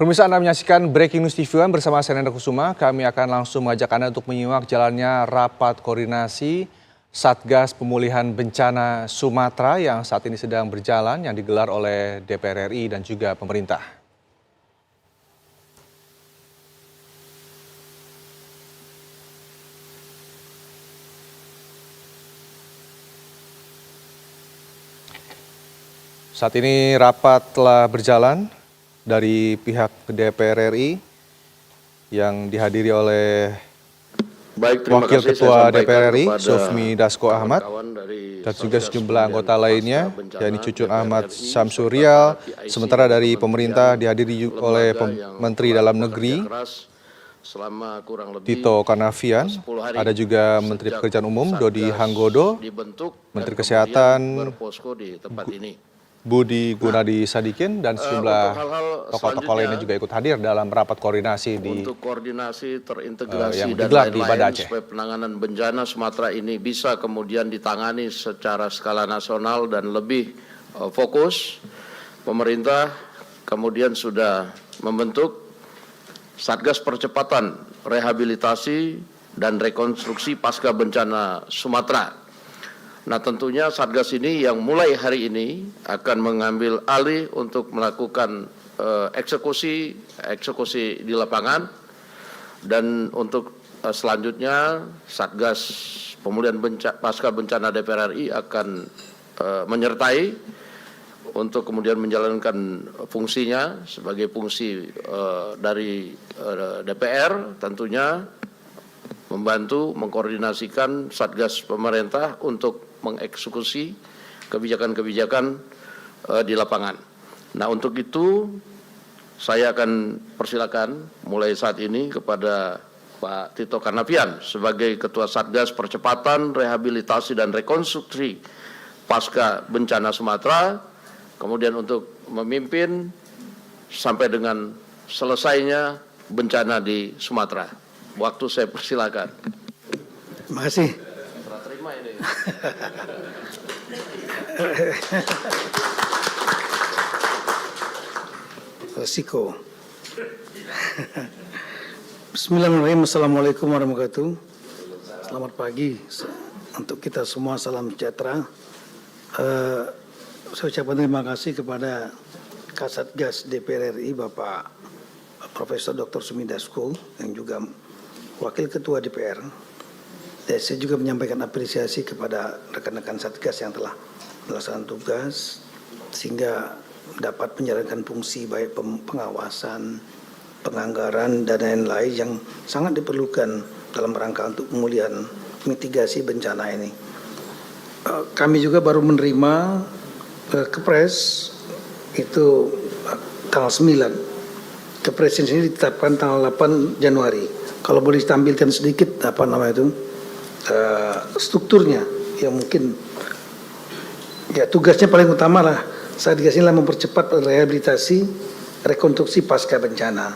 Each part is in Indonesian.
Pemirsa, Anda menyaksikan Breaking News TV One bersama saya Nanda Kusuma. Kami akan langsung mengajak Anda untuk menyimak jalannya rapat koordinasi Satgas Pemulihan Bencana Sumatera yang saat ini sedang berjalan yang digelar oleh DPR RI dan juga pemerintah. Saat ini rapat telah berjalan dari pihak DPR RI yang dihadiri oleh Wakil Ketua DPR RI, Sufmi Dasko Ahmad, dan juga sejumlah anggota lainnya, yakni Cucun Ahmad Syamsurial. Sementara dari pemerintah dihadiri oleh Menteri Dalam Negeri, Tito Karnavian, ada juga Menteri Pekerjaan Umum, Dodi Hanggodo, Menteri Kesehatan, Budi Gunadi Sadikin, dan sejumlah tokoh-tokoh lainnya juga ikut hadir dalam rapat koordinasi untuk koordinasi terintegrasi yang dan digelar di Banda lain-lain Aceh. supaya penanganan bencana Sumatera ini bisa kemudian ditangani secara skala nasional dan lebih fokus. Pemerintah kemudian sudah membentuk Satgas Percepatan Rehabilitasi dan Rekonstruksi Pasca Bencana Sumatera. Nah, tentunya Satgas ini yang mulai hari ini akan mengambil alih untuk melakukan eksekusi di lapangan, dan untuk selanjutnya Satgas Pemulihan Pasca Bencana DPR RI akan menyertai untuk kemudian menjalankan fungsinya sebagai fungsi dari DPR, tentunya membantu mengkoordinasikan Satgas pemerintah untuk mengeksekusi kebijakan-kebijakan di lapangan. Nah, untuk itu saya akan persilakan mulai saat ini kepada Pak Tito Karnavian sebagai Ketua Satgas Percepatan Rehabilitasi dan Rekonstruksi Pasca Bencana Sumatera, kemudian untuk memimpin sampai dengan selesainya bencana di Sumatera. Waktu saya persilakan. Terima kasih. Terima ini. Resiko. Bismillahirrahmanirrahim. Assalamualaikum warahmatullahi wabarakatuh. Selamat pagi untuk kita semua. Salam sejahtera. Saya ucapkan terima kasih kepada Kasatgas DPR RI Bapak Profesor Dr. Sufmi Dasko yang juga Wakil Ketua DPR. Dan saya juga menyampaikan apresiasi kepada rekan-rekan Satgas yang telah melaksanakan tugas sehingga dapat menjalankan fungsi baik pengawasan, penganggaran, dan lain-lain yang sangat diperlukan dalam rangka untuk pemulihan mitigasi bencana ini. Kami juga baru menerima Kepres itu tanggal 9. Kepres ini ditetapkan tanggal 8 Januari. Kalau boleh ditampilkan sedikit strukturnya yang mungkin ya tugasnya paling utama lah Satgas ini mempercepat rehabilitasi rekonstruksi pasca bencana.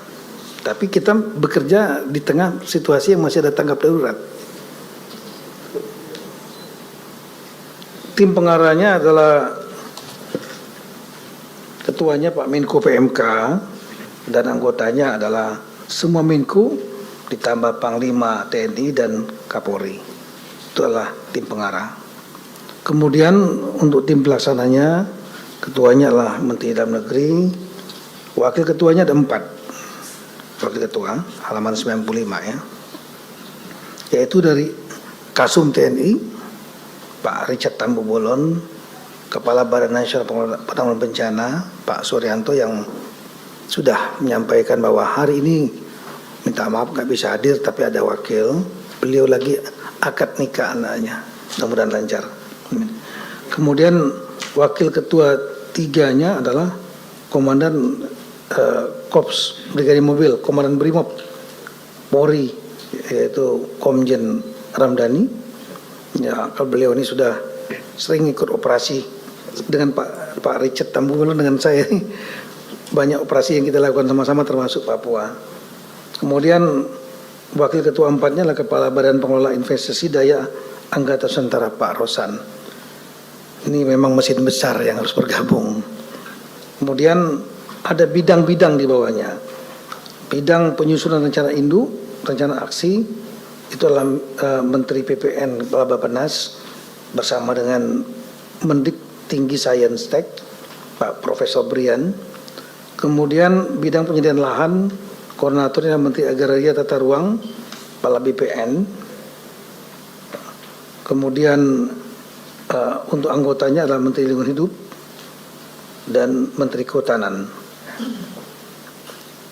Tapi kita bekerja di tengah situasi yang masih ada tanggap darurat. Tim pengarahnya adalah ketuanya Pak Menko PMK dan anggotanya adalah semua Menko ditambah Panglima TNI dan Kapolri. Itu adalah tim pengarah. Kemudian untuk tim pelaksananya, ketuanya adalah Menteri Dalam Negeri, wakil ketuanya ada 4. Wakil ketua, halaman 95 ya. Yaitu dari Kasum TNI, Pak Richard Tambu Bolon, Kepala Badan Nasional Penanggulangan Bencana, Pak Suryanto, yang sudah menyampaikan bahwa hari ini minta maaf nggak bisa hadir tapi ada wakil. Beliau lagi akad nikah anaknya, mudah-mudahan lancar. Kemudian wakil ketua 3-nya adalah Komandan Korps Brigade Mobil, Komandan Brimob Polri, yaitu Komjen Ramdhani. Ya, kalau beliau ini sudah sering ikut operasi dengan Pak Richard Tambu Bolon, dengan saya banyak operasi yang kita lakukan sama-sama termasuk Papua. Kemudian wakil ketua 4-nya adalah Kepala Badan Pengelola Investasi Daya Angkatan Nusantara Pak Rosan. Ini memang mesin besar yang harus bergabung. Kemudian ada bidang-bidang di bawahnya. Bidang penyusunan rencana induk, rencana aksi, itu adalah Menteri PPN Kepala Bappenas bersama dengan Mendik Tinggi Sains Tek Pak Profesor Brian. Kemudian bidang penyediaan lahan, koordinatornya Menteri Agraria Tata Ruang Kepala BPN. Kemudian untuk anggotanya adalah Menteri Lingkungan Hidup dan Menteri Kehutanan.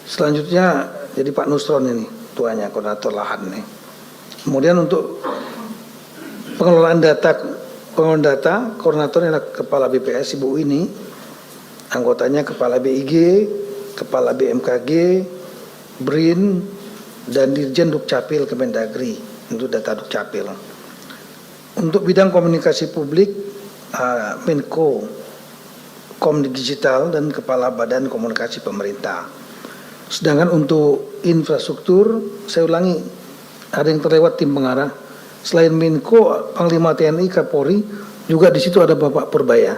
Selanjutnya jadi Pak Nusron ini tuanya, koordinator lahan nih. Kemudian untuk pengelolaan data, koordinatornya adalah Kepala BPS Ibu ini, anggotanya Kepala BIG, Kepala BMKG, BRIN, dan Dirjen Dukcapil Kemendagri untuk data Dukcapil. Untuk bidang komunikasi publik, Menko Kom Digital dan Kepala Badan Komunikasi Pemerintah. Sedangkan untuk infrastruktur, saya ulangi, ada yang terlewat tim pengarah. Selain Menko, Panglima TNI, Kapolri, juga di situ ada Bapak Purbaya.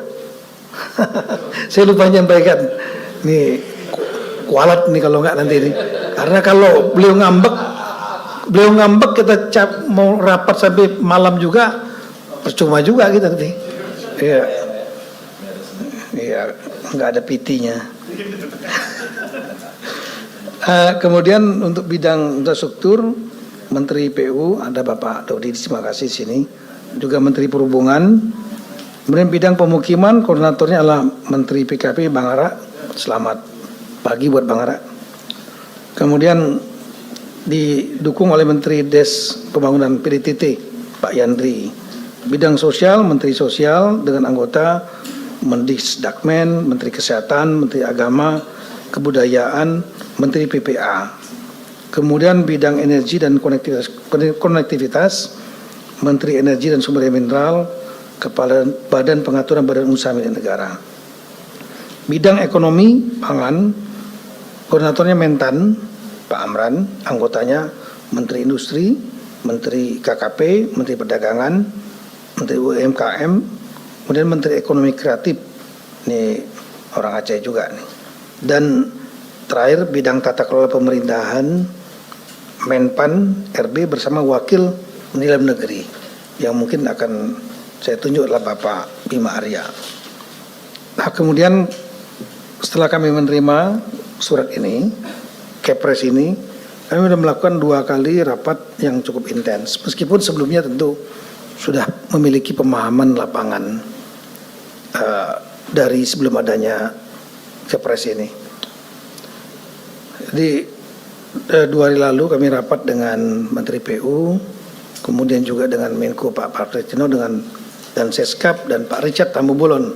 Saya lupa nyampaikan. Nih, kualat nih kalau nggak nanti nih. Karena kalau beliau ngambek kita mau rapat sampai malam juga, percuma juga kita nanti. Iya, iya, nggak ada PT-nya. Kemudian untuk bidang infrastruktur, Menteri PU ada Bapak Dodi, terima kasih sini. Juga Menteri Perhubungan. Kemudian bidang pemukiman, koordinatornya adalah Menteri PKP Bang Ara. Selamat pagi buat Bang Ara. Kemudian didukung oleh Menteri Des Pembangunan PDTT Pak Yandri. Bidang sosial, Menteri Sosial dengan anggota Mendikbudristek, Menteri Kesehatan, Menteri Agama, Kebudayaan, Menteri PPA. Kemudian bidang energi dan konektivitas, Menteri Energi dan Sumber Daya Mineral, Kepala Badan Pengaturan Badan Usaha Milik Negara. Bidang ekonomi pangan, koordinatornya Mentan Pak Amran, anggotanya Menteri Industri, Menteri KKP, Menteri Perdagangan, Menteri UMKM, kemudian Menteri Ekonomi Kreatif, ini orang Aceh juga nih. Dan terakhir bidang tata kelola pemerintahan, Menpan RB bersama Wakil Menteri Dalam Negeri, yang mungkin akan saya tunjuk adalah Bapak Bima Arya. Nah, kemudian setelah kami menerima surat ini, Kepres ini, kami sudah melakukan 2 kali rapat yang cukup intens. Meskipun sebelumnya tentu sudah memiliki pemahaman lapangan dari sebelum adanya Kepres ini. Jadi 2 hari lalu kami rapat dengan Menteri PU, kemudian juga dengan Menko Pak Partretino dan Seskap dan Pak Richard Tambubolon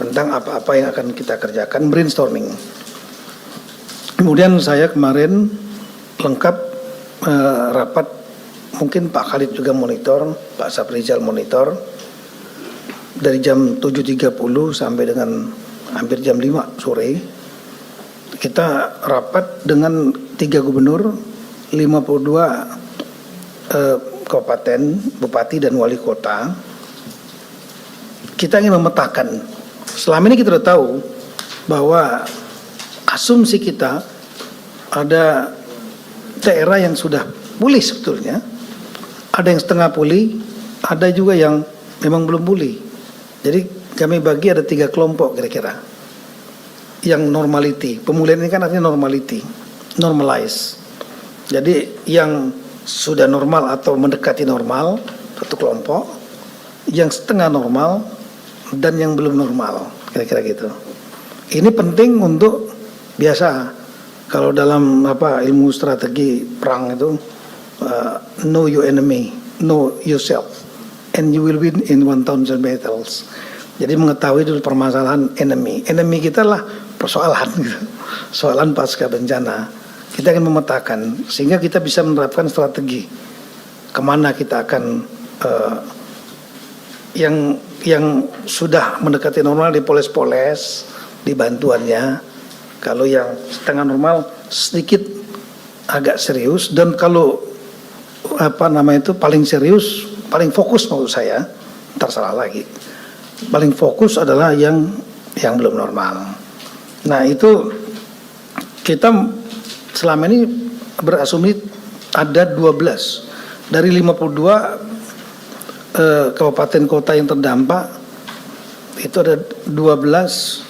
tentang apa-apa yang akan kita kerjakan, brainstorming. Kemudian saya kemarin lengkap rapat, mungkin Pak Khalid juga monitor, Pak Saprizal monitor, dari jam 7.30 sampai dengan hampir jam 5 sore. Kita rapat dengan 3 gubernur, 52 kabupaten, bupati dan wali kota. Kita ingin memetakan, selama ini kita sudah tahu bahwa asumsi kita ada daerah yang sudah pulih sebetulnya, ada yang setengah pulih, ada juga yang memang belum pulih. Jadi kami bagi ada 3 kelompok kira-kira. Yang normality, pemulihan ini kan artinya normality, normalize. Jadi yang sudah normal atau mendekati normal, satu kelompok, yang setengah normal, dan yang belum normal, kira-kira gitu. Ini penting untuk biasa kalau dalam ilmu strategi perang itu, know your enemy, know yourself, and you will win in 1,000 battles. Jadi mengetahui dulu permasalahan enemy. Enemy kita lah persoalan gitu. Soalan pasca bencana. Kita akan memetakan sehingga kita bisa menerapkan strategi kemana kita akan yang sudah mendekati normal dipoles-poles di bantuannya. Kalau yang setengah normal sedikit agak serius, dan kalau paling serius, paling fokus menurut saya, ntar salah lagi. Paling fokus adalah yang belum normal. Nah, itu kita selama ini berasumsi ada 12 dari 52 kabupaten kota yang terdampak, itu ada 12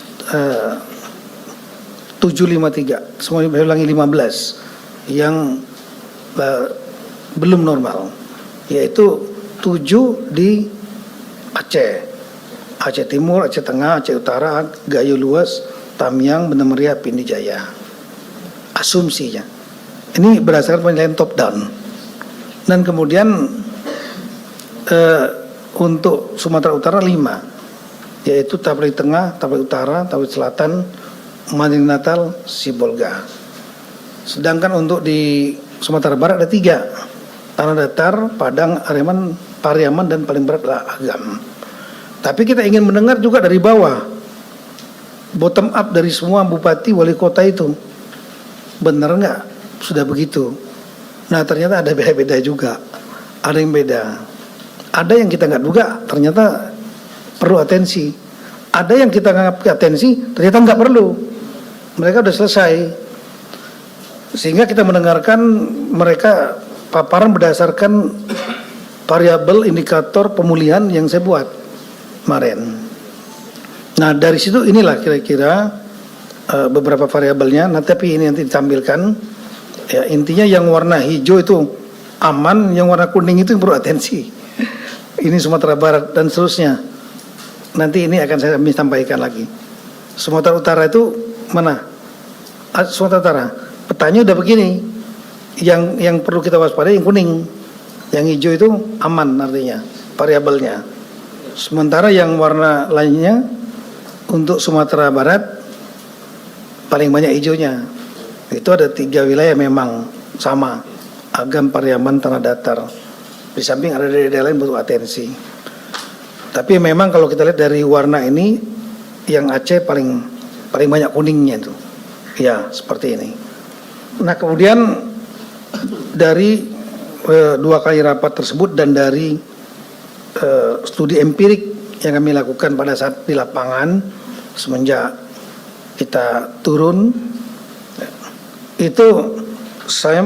753, semuanya saya ulangi 15 yang belum normal, yaitu 7 di Aceh Timur, Aceh Tengah, Aceh Utara, Gayo Luas, Tamiang, Banda Meriah, Pindi Jaya. Asumsinya ini berdasarkan penilaian top down. Dan kemudian untuk Sumatera Utara 5, yaitu Tapri Tengah, Tapri Utara, Tapri Selatan, Madinah Natal, Sibolga. Sedangkan untuk di Sumatera Barat ada 3, Tanah Datar, Padang, Pariaman, dan paling berat adalah Agam. Tapi kita ingin mendengar juga dari bawah, bottom up dari semua bupati, wali kota itu, benar nggak sudah begitu? Nah ternyata ada beda-beda juga, ada yang beda, ada yang kita nggak duga ternyata perlu atensi, ada yang kita nggak atensi ternyata nggak perlu, mereka udah selesai. Sehingga kita mendengarkan mereka paparan berdasarkan variabel indikator pemulihan yang saya buat kemarin. Nah dari situ inilah kira-kira beberapa variabelnya. Nah tapi ini nanti ditampilkan. Ya intinya yang warna hijau itu aman, yang warna kuning itu yang perlu atensi. Ini Sumatera Barat dan seterusnya. Nanti ini akan saya sampaikan lagi. Sumatera Utara itu mana? Sumatera Utara. Petanya udah begini. Yang perlu kita waspadai yang kuning. Yang hijau itu aman artinya variabelnya. Sementara yang warna lainnya untuk Sumatera Barat paling banyak hijaunya. Itu ada 3 wilayah memang sama, Agam, Pariaman, Tanah Datar. Di samping ada daerah lain butuh atensi. Tapi memang kalau kita lihat dari warna ini, yang Aceh paling banyak kuningnya itu. Ya seperti ini. Nah kemudian dari 2 kali rapat tersebut dan dari studi empirik yang kami lakukan pada saat di lapangan semenjak kita turun, itu saya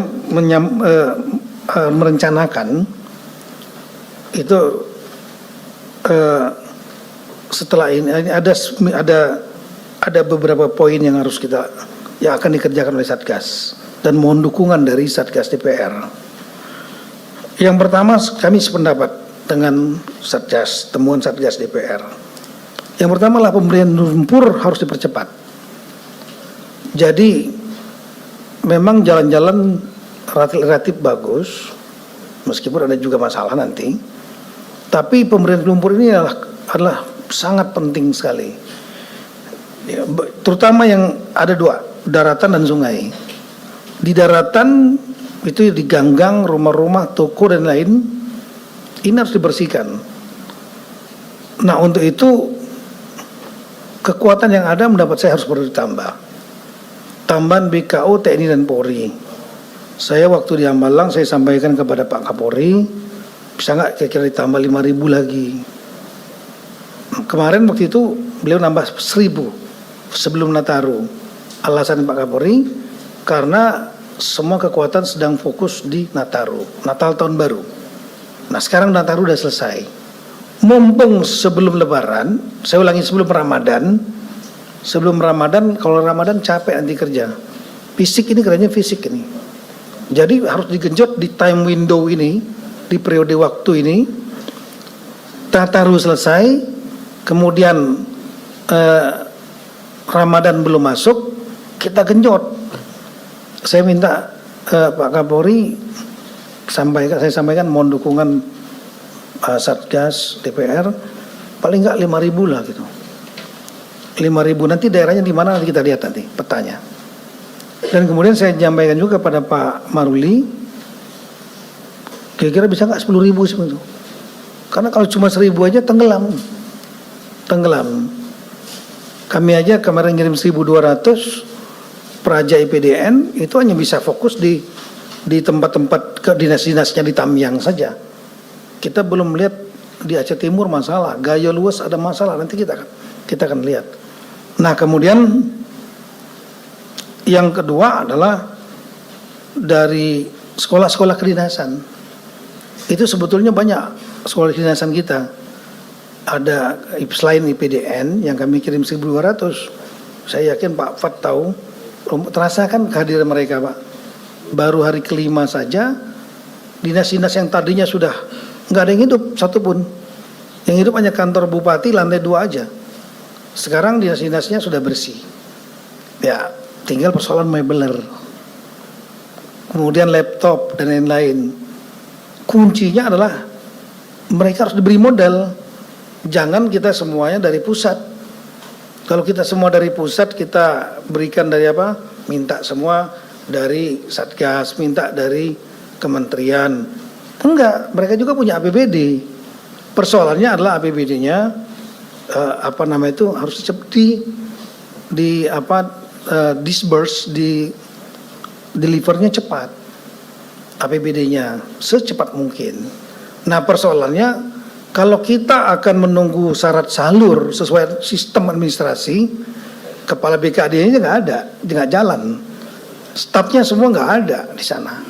merencanakan itu setelah ini ada beberapa poin yang harus yang akan dikerjakan oleh Satgas dan mohon dukungan dari Satgas DPR. Yang pertama kami sependapat dengan Satgas, temuan Satgas DPR. Yang pertama adalah pemberian lumpur harus dipercepat. Jadi memang jalan-jalan relatif bagus, meskipun ada juga masalah nanti. Tapi pemberian lumpur ini adalah sangat penting sekali. Ya, terutama yang ada 2, daratan dan sungai. Di daratan itu di ganggang, rumah-rumah, toko dan lain, ini harus dibersihkan. Nah untuk itu kekuatan yang ada mendapat saya harus perlu ditambah. Tambahan BKO, TNI dan Polri. Saya waktu di Hambalang saya sampaikan kepada Pak Kapolri, bisa nggak kira-kira ditambah 5.000 lagi. Kemarin waktu itu beliau nambah 1.000 sebelum Nataru. Alasan Pak Kapolri karena semua kekuatan sedang fokus di Nataru, Natal tahun baru. Nah sekarang Nataru udah selesai. Mumpung sebelum Lebaran, saya ulangi sebelum Ramadan. Sebelum Ramadan, kalau Ramadan capek nanti kerja. Fisik ini kerjanya fisik ini. Jadi harus digenjot di time window ini, di periode waktu ini. Nataru selesai, kemudian Ramadan belum masuk, kita genjot. Saya minta Pak Kapolri saya sampaikan mohon dukungan Satgas DPR paling enggak 5.000 lah gitu. 5.000 nanti daerahnya di mana nanti kita lihat nanti petanya. Dan kemudian saya sampaikan juga pada Pak Maruli, kira-kira bisa nggak 10.000 sebenarnya? Karena kalau cuma 1.000 aja tenggelam. Kami aja kemarin ngirim 1.200 Praja IPDN itu hanya bisa fokus di tempat-tempat ke dinas-dinasnya di Tamiang saja. Kita belum lihat di Aceh Timur masalah, Gayo Luas ada masalah, nanti kita akan lihat. Nah kemudian yang kedua adalah dari sekolah-sekolah kedinasan. Itu sebetulnya banyak sekolah kedinasan kita. Ada selain IPDN yang kami kirim 1.200. Saya yakin Pak Fat tahu, terasa kan kehadiran mereka Pak. Baru hari kelima saja, dinas-dinas yang tadinya sudah nggak ada yang hidup satupun. Yang hidup hanya kantor bupati lantai 2 aja. Sekarang dinas-dinasnya sudah bersih. Ya, tinggal persoalan mebeler. Kemudian laptop dan lain-lain. Kuncinya adalah mereka harus diberi modal. Jangan kita semuanya dari pusat. Kalau kita semua dari pusat, kita berikan dari apa? Minta semua dari Satgas, minta dari kementerian. Enggak, mereka juga punya APBD. Persoalannya adalah APBD-nya harus disburse, delivernya cepat. APBD-nya secepat mungkin. Nah, persoalannya kalau kita akan menunggu syarat salur sesuai sistem administrasi, kepala BKD-nya nggak ada, nggak jalan. Stafnya semua nggak ada di sana.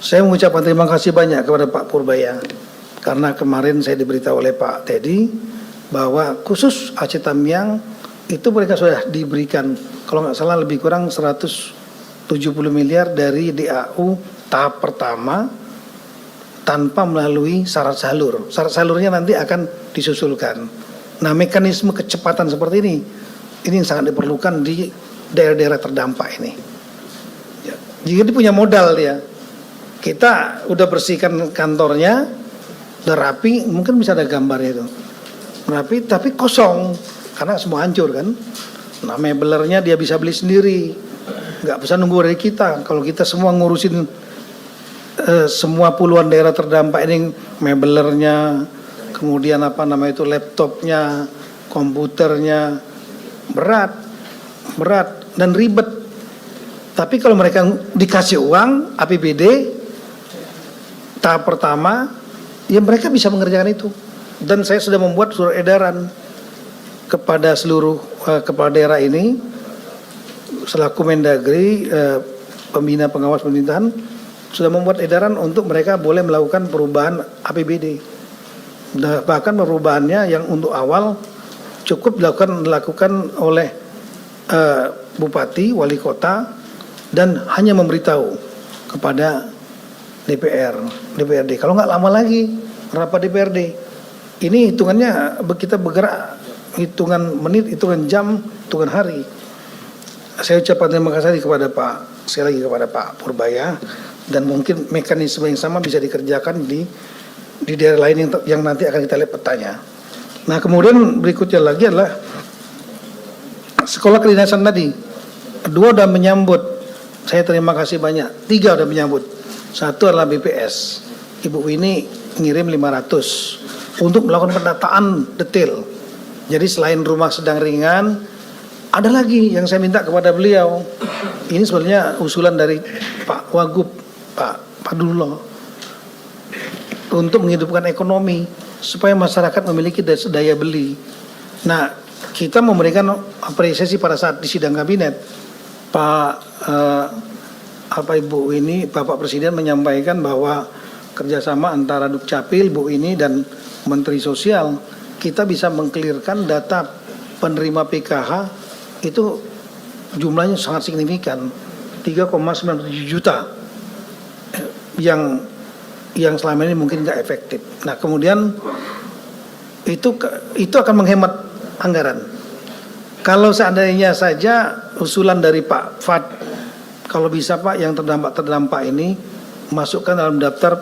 Saya mengucapkan terima kasih banyak kepada Pak Purbaya, karena kemarin saya diberitahu oleh Pak Teddy bahwa khusus Aceh Tamiang itu mereka sudah diberikan, kalau nggak salah lebih kurang 170 miliar dari DAU tahap pertama tanpa melalui syarat salur. Syarat salurnya nanti akan disusulkan. Nah, mekanisme kecepatan seperti ini yang sangat diperlukan di daerah-daerah terdampak ini. Ya, jika dia punya modal dia, kita udah bersihkan kantornya, udah rapi, mungkin bisa ada gambarnya itu. Rapi tapi kosong, karena semua hancur kan. Nah, mebelernya dia bisa beli sendiri, nggak bisa nunggu dari kita. Kalau kita semua ngurusin semua puluhan daerah terdampak ini, mebelernya, kemudian laptopnya, komputernya, berat dan ribet. Tapi kalau mereka dikasih uang APBD tahap pertama, ya mereka bisa mengerjakan itu. Dan saya sudah membuat surat edaran kepada seluruh kepala daerah ini selaku Mendagri, pembina pengawas pemerintahan, sudah membuat edaran untuk mereka boleh melakukan perubahan APBD. Bahkan perubahannya yang untuk awal cukup dilakukan oleh bupati, wali kota, dan hanya memberitahu kepada DPRD. Kalau nggak lama lagi rapat DPRD. Ini hitungannya kita bergerak hitungan menit, hitungan jam, hitungan hari. Saya ucapkan terima kasih sekali lagi kepada Pak Purbaya, dan mungkin mekanisme yang sama bisa dikerjakan di daerah lain yang nanti akan kita lihat petanya. Nah, kemudian berikutnya lagi adalah sekolah kedinasan tadi. 2 udah menyambut, saya terima kasih banyak. 3 udah menyambut. 1 adalah BPS. Ibu Winnie ngirim 500 untuk melakukan pendataan detail. Jadi selain rumah sedang ringan, ada lagi yang saya minta kepada beliau. Ini sebenarnya usulan dari Pak Wagub, Pak Dullo, untuk menghidupkan ekonomi supaya masyarakat memiliki daya beli. Nah, kita memberikan apresiasi pada saat di sidang kabinet. Ibu ini, Bapak Presiden menyampaikan bahwa kerjasama antara Dukcapil, Bu ini dan Menteri Sosial, kita bisa mengklirkan data penerima PKH itu jumlahnya sangat signifikan, 3,97 juta yang selama ini mungkin nggak efektif. Nah, kemudian itu akan menghemat anggaran. Kalau seandainya saja usulan dari Pak Fat, kalau bisa Pak yang terdampak ini masukkan dalam daftar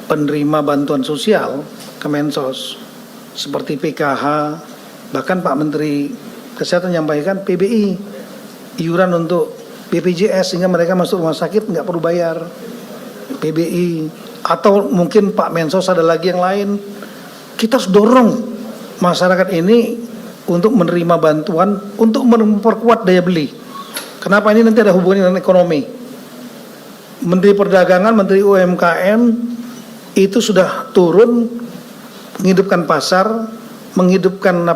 penerima bantuan sosial Kemensos seperti PKH, bahkan Pak Menteri Kesehatan menyampaikan PBI, iuran untuk BPJS sehingga mereka masuk rumah sakit nggak perlu bayar, PBI, atau mungkin Pak Mensos ada lagi yang lain. Kita harus dorong masyarakat ini untuk menerima bantuan untuk memperkuat daya beli. Kenapa ini nanti ada hubungannya dengan ekonomi? Menteri Perdagangan, Menteri UMKM itu sudah turun menghidupkan pasar, menghidupkan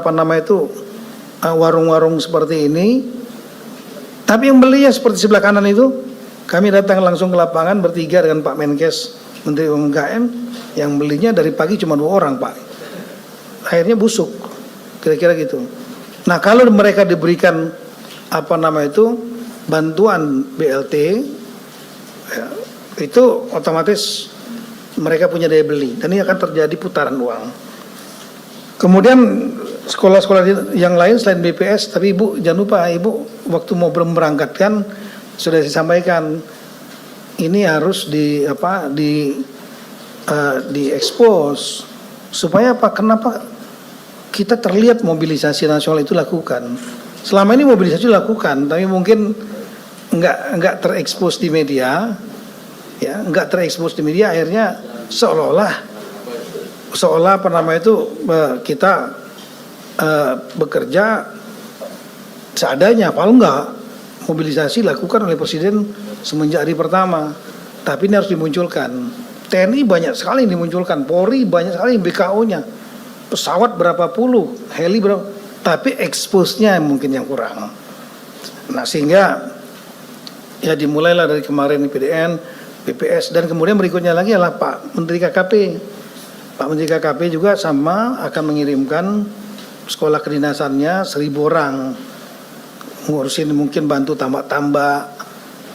warung-warung seperti ini. Tapi yang beli ya seperti sebelah kanan itu Kami datang langsung ke lapangan bertiga dengan Pak Menkes, Menteri UMKM, yang belinya dari pagi cuma 2 orang, Pak. Akhirnya busuk, kira-kira gitu. Nah, kalau mereka diberikan bantuan BLT, ya, itu otomatis mereka punya daya beli dan ini akan terjadi putaran uang. Kemudian sekolah-sekolah yang lain selain BPS, tapi Ibu jangan lupa, Ibu waktu mau berangkatkan sudah saya sampaikan ini harus diekspos supaya apa? Kenapa kita terlihat mobilisasi nasional itu lakukan? Selama ini mobilisasi dilakukan, tapi mungkin nggak terekspos di media, ya, nggak terekspos di media, akhirnya seolah kita bekerja seadanya. Kalau enggak, mobilisasi dilakukan oleh Presiden semenjak hari pertama, tapi ini harus dimunculkan. TNI banyak sekali yang dimunculkan, Polri banyak sekali BKO-nya, pesawat berapa puluh, heli berapa, tapi eksposnya mungkin yang kurang. Nah, sehingga ya dimulailah dari kemarin PDN, BPS, dan kemudian berikutnya lagi adalah Pak Menteri KKP. Pak Menteri KKP juga sama akan mengirimkan sekolah kedinasannya 1.000 orang, ngurusin mungkin bantu tambak-tambak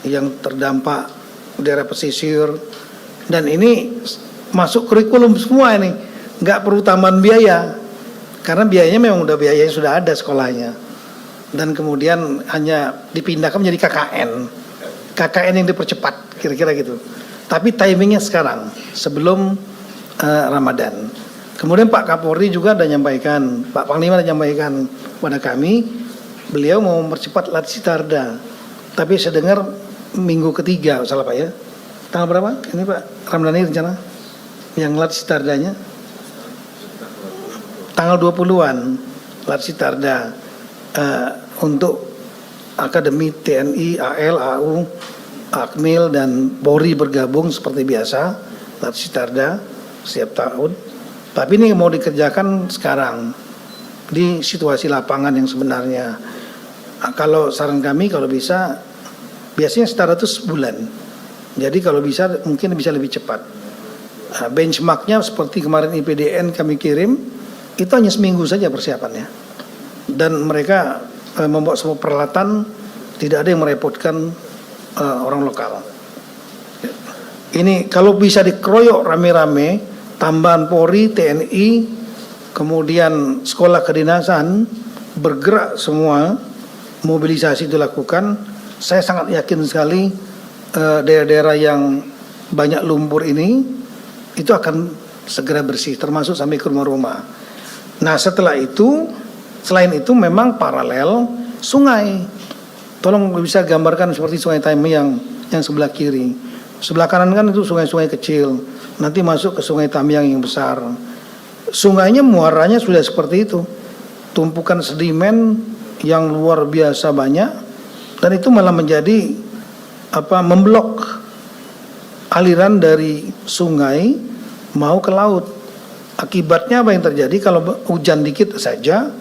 yang terdampak daerah pesisir, dan ini masuk kurikulum semua ini, nggak perlu tambahan biaya karena biayanya memang udah biayanya sudah ada sekolahnya, dan kemudian hanya dipindahkan menjadi KKN yang dipercepat kira-kira gitu, tapi timingnya sekarang sebelum Ramadan. Kemudian Pak Kapolri juga sudah menyampaikan, Pak Panglima sudah menyampaikan kepada kami, beliau mau mempercepat Latsitarda, tapi saya dengar minggu ketiga, salah Pak ya, tanggal berapa ini Pak Ramdhani rencana yang Latsitardanya? Tanggal 20-an Latsitarda untuk Akademi TNI, AL, AU, Akmil dan Polri bergabung seperti biasa, Latsitarda setiap tahun. Tapi ini mau dikerjakan sekarang di situasi lapangan yang sebenarnya. Nah, kalau saran kami kalau bisa, biasanya setara itu sebulan. Jadi kalau bisa mungkin bisa lebih cepat. Nah, benchmarknya seperti kemarin IPDN kami kirim, itu hanya seminggu saja persiapannya. Dan mereka membawa semua peralatan, tidak ada yang merepotkan orang lokal. Ini kalau bisa dikeroyok rame-rame, tambahan Polri, TNI, kemudian sekolah kedinasan, bergerak semua, mobilisasi dilakukan, saya sangat yakin sekali daerah-daerah yang banyak lumpur ini, itu akan segera bersih, termasuk sampai ke rumah-rumah. Nah setelah itu, selain itu memang paralel sungai. Tolong bisa gambarkan seperti Sungai Tamiang yang sebelah kiri. Sebelah kanan kan itu sungai-sungai kecil, nanti masuk ke Sungai Tamiang yang besar. Sungainya muaranya sudah seperti itu, tumpukan sedimen yang luar biasa banyak, dan itu malah menjadi memblok aliran dari sungai mau ke laut. Akibatnya apa yang terjadi? Kalau hujan dikit saja,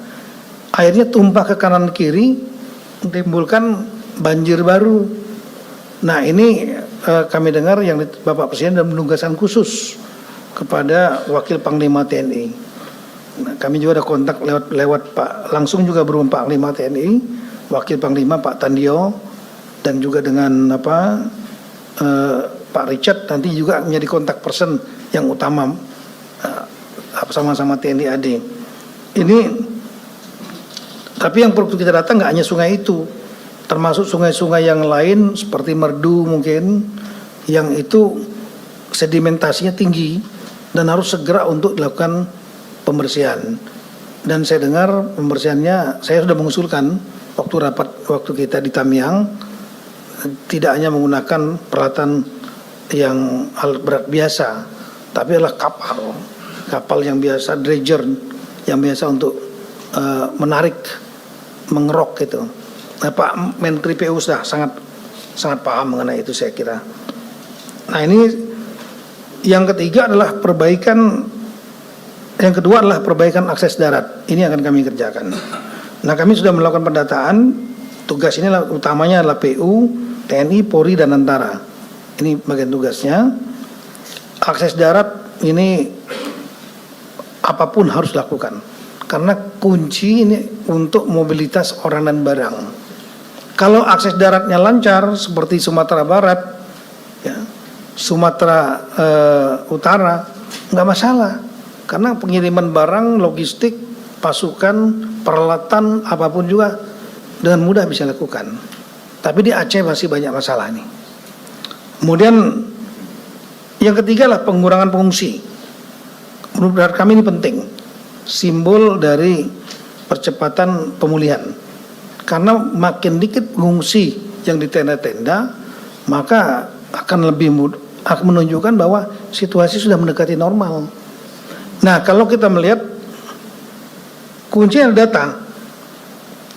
airnya tumpah ke kanan kiri, menimbulkan banjir baru. Nah ini kami dengar yang Bapak Presiden dan penugasan khusus kepada Wakil Panglima TNI. Nah, kami juga ada kontak lewat Pak, langsung juga berupa Panglima TNI, Wakil Panglima Pak Tandio, dan juga dengan Pak Richard nanti juga menjadi kontak person yang utama sama-sama TNI AD. Ini tapi yang perlu kita datang nggak hanya sungai itu, termasuk sungai-sungai yang lain seperti Merdu mungkin, yang itu sedimentasinya tinggi dan harus segera untuk dilakukan pembersihan. Dan saya dengar pembersihannya, saya sudah mengusulkan waktu kita di Tamiang, tidak hanya menggunakan peralatan yang alat berat biasa, tapi adalah kapal yang biasa, dredger yang biasa untuk menarik, mengerok gitu. Nah, Pak Menteri PU sudah sangat paham mengenai itu saya kira. Nah ini yang ketiga adalah yang kedua adalah perbaikan akses darat. Ini akan kami kerjakan. Nah kami sudah melakukan pendataan. Tugas ini utamanya adalah PU TNI, Polri, dan Tentara. Ini bagian tugasnya. Akses darat ini apapun harus dilakukan. Karena kunci ini untuk mobilitas orang dan barang. Kalau akses daratnya lancar seperti Sumatera Barat, ya, Sumatera Utara, nggak masalah. Karena pengiriman barang, logistik, pasukan, peralatan, apapun juga dengan mudah bisa dilakukan. Tapi di Aceh masih banyak masalah nih. Kemudian yang ketiga lah pengurangan pengungsi. Menurut kami ini penting, simbol dari percepatan pemulihan. Karena makin dikit pengungsi yang di tenda-tenda, maka akan lebih mudah, akan menunjukkan bahwa situasi sudah mendekati normal. Nah, kalau kita melihat kuncinya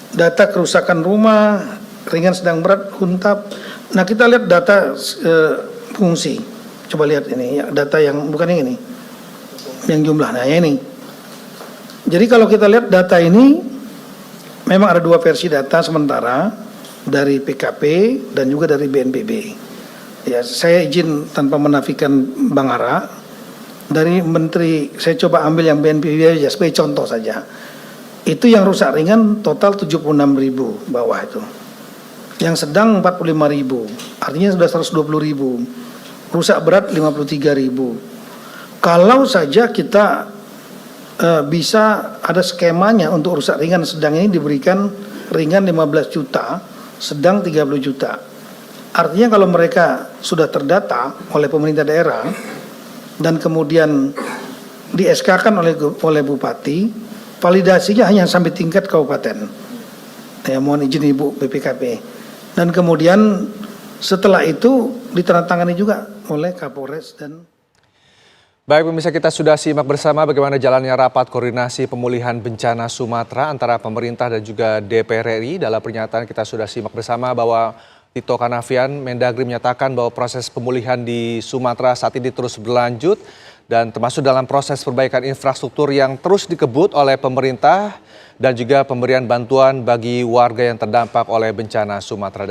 data kerusakan rumah, ringan, sedang, berat, huntap. Nah, kita lihat data pengungsi. Coba lihat ini, data yang bukan yang ini, yang jumlah. Nah, ini. Jadi kalau kita lihat data ini, memang ada dua versi data sementara dari PKP dan juga dari BNPB. Ya, saya izin tanpa menafikan Bang Ara, dari Menteri, saya coba ambil yang BNPB aja sebagai contoh saja. Itu yang rusak ringan total 76.000 bawah itu. Yang sedang 45.000, artinya sudah 120.000. Rusak berat 53.000. Kalau saja kita bisa ada skemanya untuk rusak ringan sedang ini diberikan ringan 15 juta, sedang 30 juta. Artinya kalau mereka sudah terdata oleh pemerintah daerah dan kemudian di SK-kan oleh bupati, validasinya hanya sampai tingkat kabupaten. Ya, mohon izin Ibu BPKP. Dan kemudian setelah itu ditandatangani juga oleh Kapolres dan. Baik pemirsa, kita sudah simak bersama bagaimana jalannya rapat koordinasi pemulihan bencana Sumatera antara pemerintah dan juga DPR RI. Dalam pernyataan kita sudah simak bersama bahwa Tito Karnavian, Mendagri menyatakan bahwa proses pemulihan di Sumatera saat ini terus berlanjut dan termasuk dalam proses perbaikan infrastruktur yang terus dikebut oleh pemerintah dan juga pemberian bantuan bagi warga yang terdampak oleh bencana Sumatera.